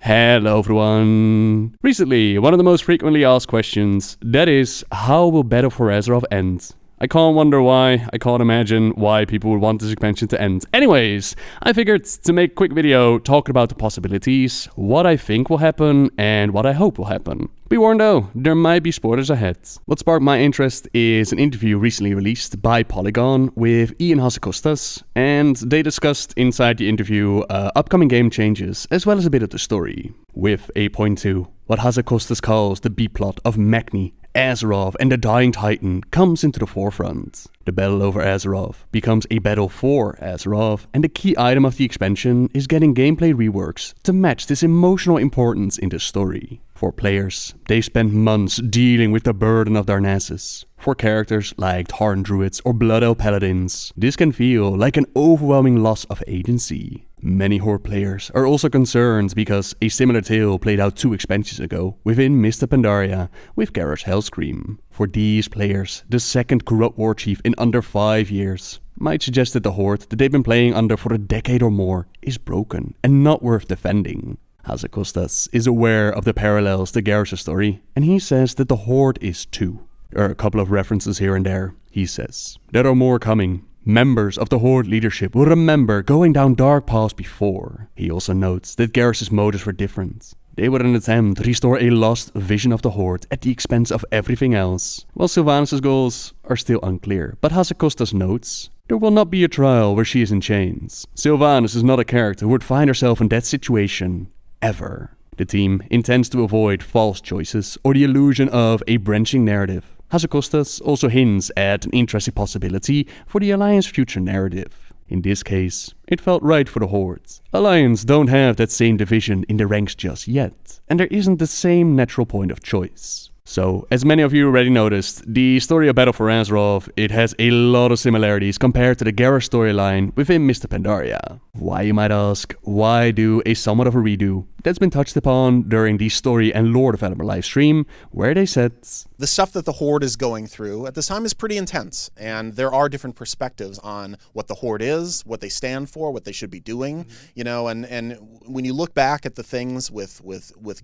Hello everyone! Recently, one of the most frequently asked questions, that is, how will Battle for Azeroth end? I can't wonder why, I can't imagine why people would want this expansion to end. Anyways, I figured to make a quick video talking about the possibilities, what I think will happen, and what I hope will happen. Be warned though, there might be spoilers ahead. What sparked my interest is an interview recently released by Polygon with Ian Hazzikostas, and they discussed inside the interview upcoming game changes, as well as a bit of the story. With 8.2, what Hazzikostas calls the B-plot of Magni, Azeroth and the Dying Titan comes into the forefront. The battle over Azeroth becomes a battle for Azeroth, and the key item of the expansion is getting gameplay reworks to match this emotional importance in the story. For players, they spend months dealing with the burden of Darnassus. For characters like Tarn Druids or Blood Elf Paladins, this can feel like an overwhelming loss of agency. Many Horde players are also concerned because a similar tale played out 2 expansions ago within Mists of Pandaria with Garrosh Hellscream. For these players, the second corrupt war chief in under 5 years might suggest that the Horde that they've been playing under for a decade or more is broken and not worth defending. Hazzikostas is aware of the parallels to Garrosh's story, and he says that the Horde is too. There are a couple of references here and there. He says, there are more coming. Members of the Horde leadership will remember going down dark paths before. He also notes that Garrosh's motives were different. They would attempt to restore a lost vision of the Horde at the expense of everything else, while Sylvanas' goals are still unclear. But Hazzikostas notes, there will not be a trial where she is in chains. Sylvanas is not a character who would find herself in that situation, ever. The team intends to avoid false choices or the illusion of a branching narrative. Hazzikostas also hints at an interesting possibility for the Alliance future narrative. In this case, it felt right for the Horde. Alliance don't have that same division in the ranks just yet, and there isn't the same natural point of choice. So, as many of you already noticed, the story of Battle for Azeroth, it has a lot of similarities compared to the Garrosh storyline within Mists of Pandaria. Why, you might ask? Why do a somewhat of a redo? That's been touched upon during the story and lore development livestream, where they said, the stuff that the Horde is going through at this time is pretty intense, and there are different perspectives on what the Horde is, what they stand for, what they should be doing, you know, and when you look back at the things with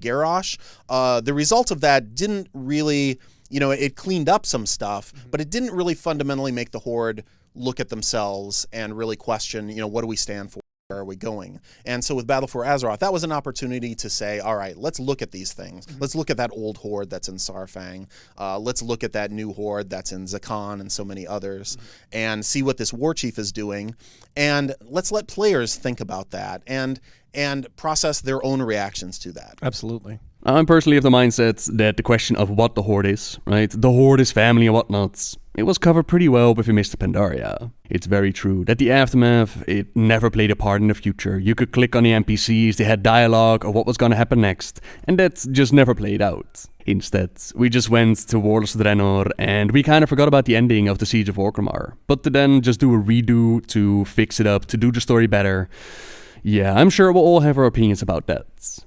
Garrosh, the result of that didn't really, you know, it cleaned up some stuff, but it didn't really fundamentally make the Horde look at themselves and really question, you know, what do we stand for? Where are we going? And so with Battle for Azeroth, that was an opportunity to say, all right, let's look at these things. Let's look at that old Horde that's in Saurfang. Let's look at that new Horde that's in Zakan and so many others, and see what this war chief is doing. And let's let players think about that and process their own reactions to that. Absolutely. I'm personally of the mindset that the question of what the Horde is, right? The Horde is family and whatnot. It was covered pretty well within Mists of Pandaria. It's very true that the Aftermath, it never played a part in the future. You could click on the NPCs, they had dialogue of what was gonna happen next, and that just never played out. Instead, we just went to Warlords of Draenor, and we kind of forgot about the ending of the Siege of Orgrimmar. But to then just do a redo, to fix it up, to do the story better, yeah, I'm sure we'll all have our opinions about that.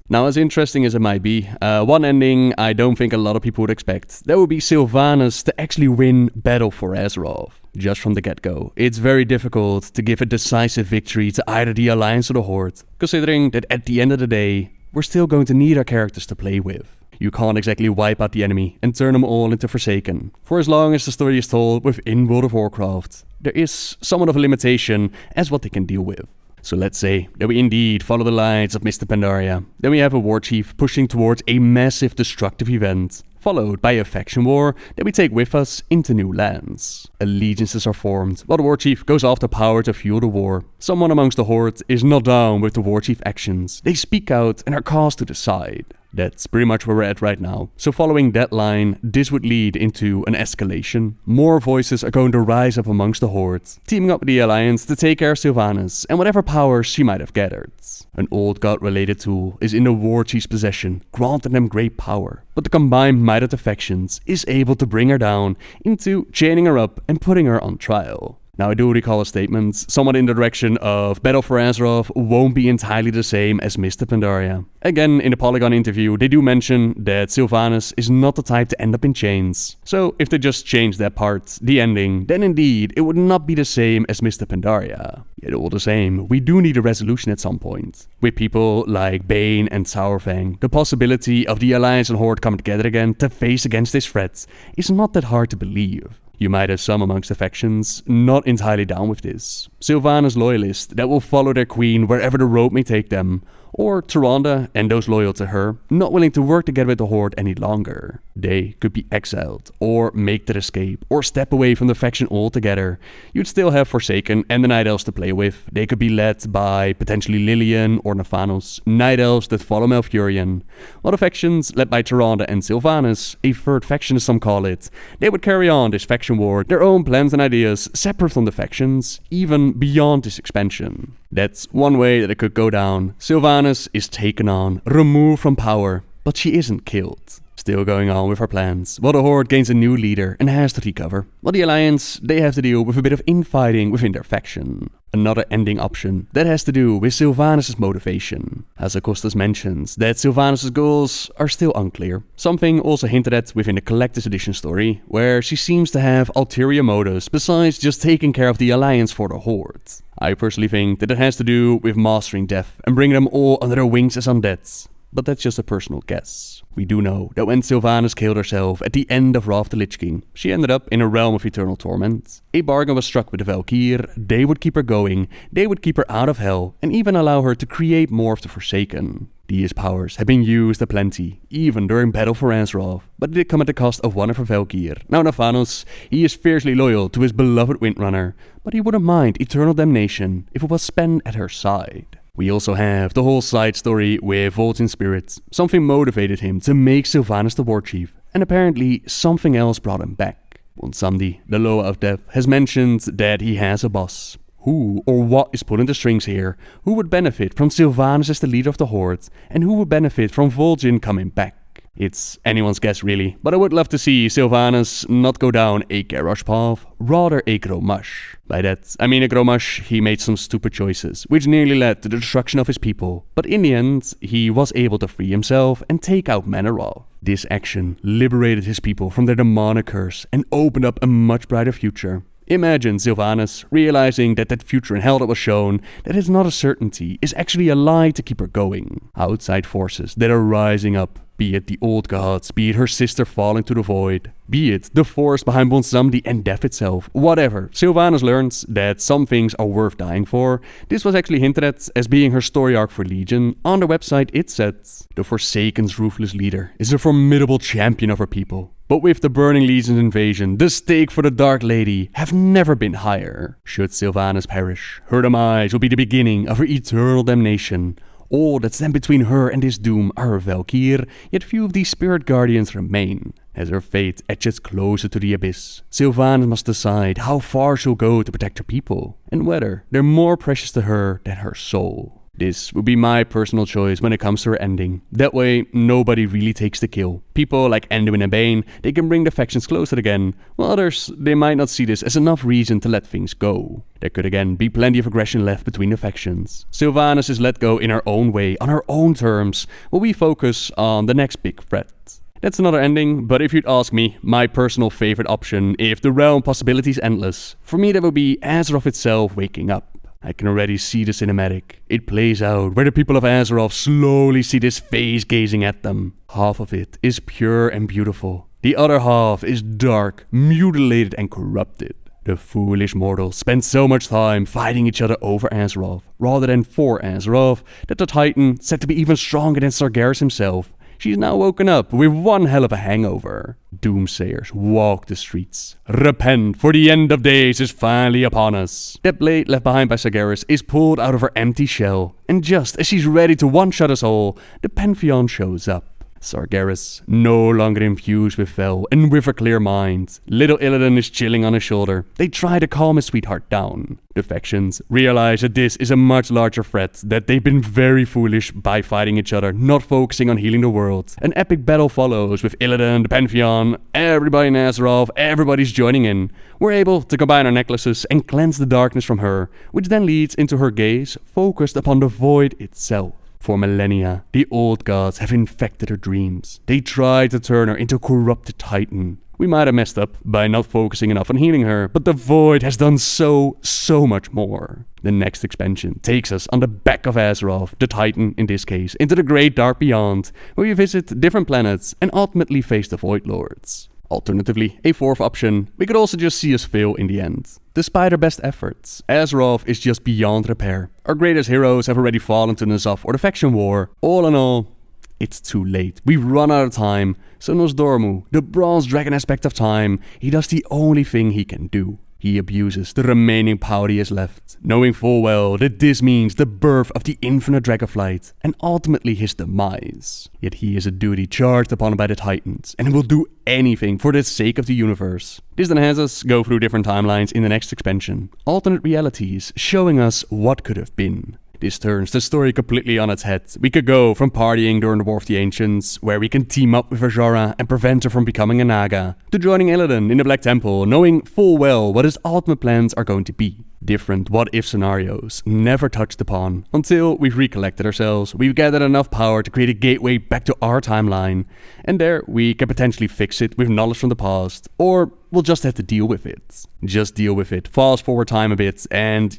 Now, as interesting as it might be, one ending I don't think a lot of people would expect, that would be Sylvanas to actually win Battle for Azeroth. Just from the get-go, it's very difficult to give a decisive victory to either the Alliance or the Horde, considering that at the end of the day, we're still going to need our characters to play with. You can't exactly wipe out the enemy and turn them all into Forsaken. For as long as the story is told within World of Warcraft, there is somewhat of a limitation as what they can deal with. So let's say that we indeed follow the lines of Mists of Pandaria. Then we have a war chief pushing towards a massive destructive event, followed by a faction war that we take with us into new lands. Allegiances are formed, while the war chief goes after power to fuel the war. Someone amongst the Horde is not down with the war chief actions. They speak out and are cast to the side. That's pretty much where we're at right now. So following that line, this would lead into an escalation. More voices are going to rise up amongst the Horde, teaming up with the Alliance to take care of Sylvanas and whatever powers she might have gathered. An old god-related tool is in the war chief's possession, granting them great power, but the combined might of the factions is able to bring her down into chaining her up and putting her on trial. Now, I do recall a statement somewhat in the direction of Battle for Azeroth won't be entirely the same as Mists of Pandaria. Again, in the Polygon interview, they do mention that Sylvanas is not the type to end up in chains. So, if they just change that part, the ending, then indeed, it would not be the same as Mists of Pandaria. Yet all the same, we do need a resolution at some point. With people like Bane and Sourfang, the possibility of the Alliance and Horde coming together again to face against this threat is not that hard to believe. You might have some amongst the factions not entirely down with this. Sylvanas loyalists that will follow their queen wherever the road may take them, or Tyrande and those loyal to her, not willing to work together with the Horde any longer. They could be exiled, or make their escape, or step away from the faction altogether. You'd still have Forsaken and the Night Elves to play with. They could be led by potentially Lillian or Naphanos, Night Elves that follow Malfurion. While the factions led by Tyrande and Sylvanas, a third faction as some call it, they would carry on this faction war, their own plans and ideas separate from the factions, even beyond this expansion. That's one way that it could go down. Sylvanas is taken on, removed from power, but she isn't killed. Still going on with her plans, while the Horde gains a new leader and has to recover. While the Alliance, they have to deal with a bit of infighting within their faction. Another ending option that has to do with Sylvanas' motivation. As Akostas mentions, that Sylvanas' goals are still unclear. Something also hinted at within the Collector's Edition story, where she seems to have ulterior motives besides just taking care of the Alliance for the Horde. I personally think that it has to do with mastering death and bringing them all under their wings as undeads. But that's just a personal guess. We do know that when Sylvanas killed herself at the end of Wrath of the Lich King, she ended up in a realm of eternal torment. A bargain was struck with the Valkyr, they would keep her going, they would keep her out of hell, and even allow her to create more of the Forsaken. These powers have been used aplenty, even during Battle for Azeroth, but it did come at the cost of one of her Valkyr. Now Naphanos, he is fiercely loyal to his beloved Windrunner, but he wouldn't mind eternal damnation if it was spent at her side. We also have the whole side story with Vol'jin Spirit. Something motivated him to make Sylvanas the war chief, and apparently something else brought him back. Bonsandi, the Loa of Death, has mentioned that he has a boss. Who or what is pulling the strings here? Who would benefit from Sylvanas as the leader of the Horde? And who would benefit from Vol'jin coming back? It's anyone's guess really, but I would love to see Sylvanas not go down a Garrosh path, rather a Grommash. By that, I mean a Grommash, he made some stupid choices, which nearly led to the destruction of his people, but in the end, he was able to free himself and take out Manoroth. This action liberated his people from their demonic curse and opened up a much brighter future. Imagine Sylvanas realizing that that future in hell that was shown, that is not a certainty, is actually a lie to keep her going. Outside forces that are rising up, be it the old gods, be it her sister falling to the void, be it the force behind Bonsandi and death itself, whatever. Sylvanas learns that some things are worth dying for. This was actually hinted at as being her story arc for Legion. On the website it said, the Forsaken's ruthless leader is a formidable champion of her people. But with the Burning Legion's invasion, the stake for the Dark Lady have never been higher. Should Sylvanas perish, her demise will be the beginning of her eternal damnation. All that stand between her and this doom are her Valkyr, yet few of these spirit guardians remain. As her fate edges closer to the abyss, Sylvanas must decide how far she'll go to protect her people, and whether they're more precious to her than her soul. This would be my personal choice when it comes to her ending. That way, nobody really takes the kill. People like Anduin and Bane, they can bring the factions closer again, while others, they might not see this as enough reason to let things go. There could again be plenty of aggression left between the factions. Sylvanas is let go in her own way, on her own terms, while we focus on the next big threat. That's another ending, but if you'd ask me, my personal favorite option, if the realm possibility is endless, for me that would be Azeroth itself waking up. I can already see the cinematic. It plays out where the people of Azeroth slowly see this face gazing at them. Half of it is pure and beautiful. The other half is dark, mutilated and corrupted. The foolish mortals spend so much time fighting each other over Azeroth, rather than for Azeroth, that the Titan, said to be even stronger than Sargeras himself, she's now woken up with one hell of a hangover. Doomsayers walk the streets. Repent, for the end of days is finally upon us. That blade left behind by Sargeras is pulled out of her empty shell, and just as she's ready to one-shot us all, the Pantheon shows up. Sargeras, no longer infused with Fel and with a clear mind. Little Illidan is chilling on his shoulder. They try to calm his sweetheart down. The factions realize that this is a much larger threat, that they've been very foolish by fighting each other, not focusing on healing the world. An epic battle follows with Illidan, the Pantheon, everybody in Azeroth, everybody's joining in. We're able to combine our necklaces and cleanse the darkness from her, which then leads into her gaze focused upon the void itself. For millennia, the old gods have infected her dreams. They tried to turn her into a corrupted titan. We might have messed up by not focusing enough on healing her, but the void has done so much more. The next expansion takes us on the back of Azeroth, the Titan in this case, into the great dark beyond, where we visit different planets and ultimately face the Void Lords. Alternatively, a fourth option, we could also just see us fail in the end. Despite our best efforts, Azeroth is just beyond repair. Our greatest heroes have already fallen to N'Zoth or the faction war. All in all, it's too late. We've run out of time. So Nosdormu, the bronze dragon aspect of time, he does the only thing he can do. He abuses the remaining power he has left, knowing full well that this means the birth of the infinite dragonflight and ultimately his demise. Yet he has a duty charged upon him by the Titans and will do anything for the sake of the universe. This then has us go through different timelines in the next expansion, alternate realities showing us what could have been. This turns the story completely on its head. We could go from partying during the War of the Ancients, where we can team up with Azshara and prevent her from becoming a Naga, to joining Illidan in the Black Temple, knowing full well what his ultimate plans are going to be. Different what-if scenarios, never touched upon. Until we've recollected ourselves, we've gathered enough power to create a gateway back to our timeline, and there we can potentially fix it with knowledge from the past, or we'll just have to deal with it. Just deal with it, fast forward time a bit, and,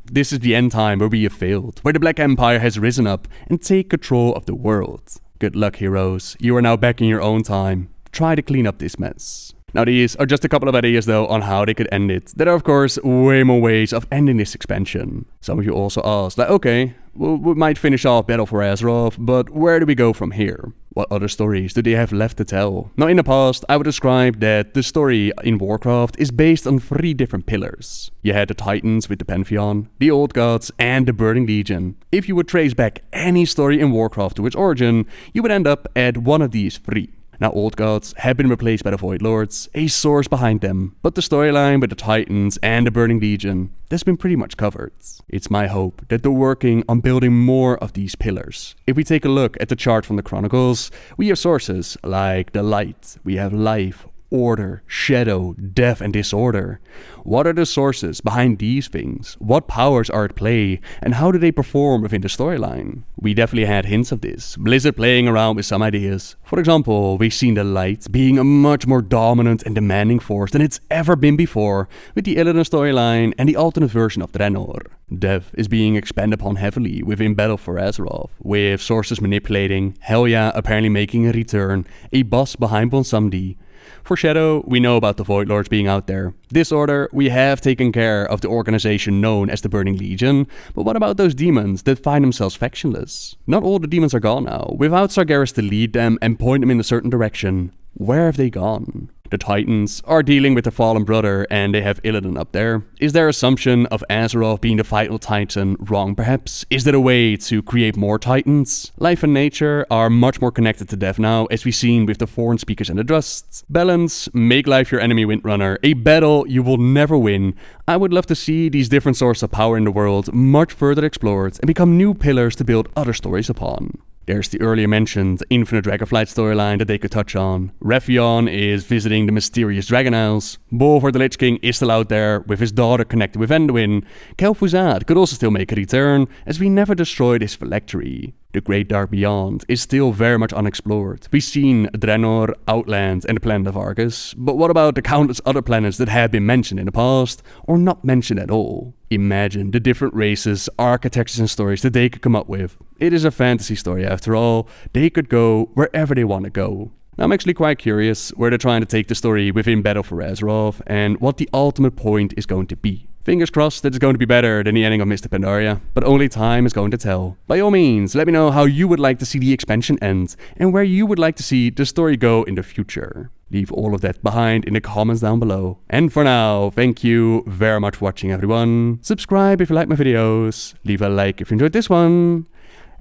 this is the end time where we have failed, where the Black Empire has risen up and take control of the world. Good luck, heroes. You are now back in your own time. Try to clean up this mess. Now these are just a couple of ideas though on how they could end it. There are of course way more ways of ending this expansion. Some of you also asked, like, okay, well, we might finish off Battle for Azeroth, but where do we go from here? What other stories do they have left to tell? Now in the past, I would describe that the story in Warcraft is based on 3 different pillars. You had the Titans with the Pantheon, the Old Gods, and the Burning Legion. If you would trace back any story in Warcraft to its origin, you would end up at one of these 3. Now, Old Gods have been replaced by the Void Lords, a source behind them, but the storyline with the Titans and the Burning Legion, that's been pretty much covered. It's my hope that they're working on building more of these pillars. If we take a look at the chart from the Chronicles, we have sources like the Light, we have Life, Order, Shadow, Death, and Disorder. What are the sources behind these things? What powers are at play? And how do they perform within the storyline? We definitely had hints of this. Blizzard playing around with some ideas. For example, we've seen the Light being a much more dominant and demanding force than it's ever been before, with the Illidan storyline and the alternate version of Draenor. Death is being expanded upon heavily within Battle for Azeroth, with sources manipulating, Helya apparently making a return, a boss behind Bonsumdi. For Shadow, we know about the Void Lords being out there. Disorder, we have taken care of the organization known as the Burning Legion, but what about those demons that find themselves factionless? Not all the demons are gone now. Without Sargeras to lead them and point them in a certain direction, where have they gone? The Titans are dealing with the fallen brother and they have Illidan up there. Is their assumption of Azeroth being the final Titan wrong perhaps? Is there a way to create more Titans? Life and nature are much more connected to death now, as we've seen with the Thorn Speakers and the Drusts. Balance, make life your enemy, Windrunner. A battle you will never win. I would love to see these different sources of power in the world much further explored and become new pillars to build other stories upon. There's the earlier mentioned Infinite Dragonflight storyline that they could touch on. Rephion is visiting the mysterious Dragon Isles. Bolvar the Lich King is still out there with his daughter connected with Anduin. Kel'Thuzad could also still make a return, as we never destroyed his phylactery. The Great Dark Beyond is still very much unexplored. We've seen Draenor, Outland, and the planet of Argus, but what about the countless other planets that have been mentioned in the past, or not mentioned at all? Imagine the different races, architectures, and stories that they could come up with. It is a fantasy story after all. They could go wherever they want to go. Now I'm actually quite curious where they're trying to take the story within Battle for Azeroth, and what the ultimate point is going to be. Fingers crossed that it's going to be better than the ending of Mists of Pandaria, but only time is going to tell. By all means, let me know how you would like to see the expansion end, and where you would like to see the story go in the future. Leave all of that behind in the comments down below. And for now, thank you very much for watching, everyone. Subscribe if you like my videos, leave a like if you enjoyed this one,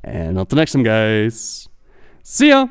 and until next time, guys, see ya!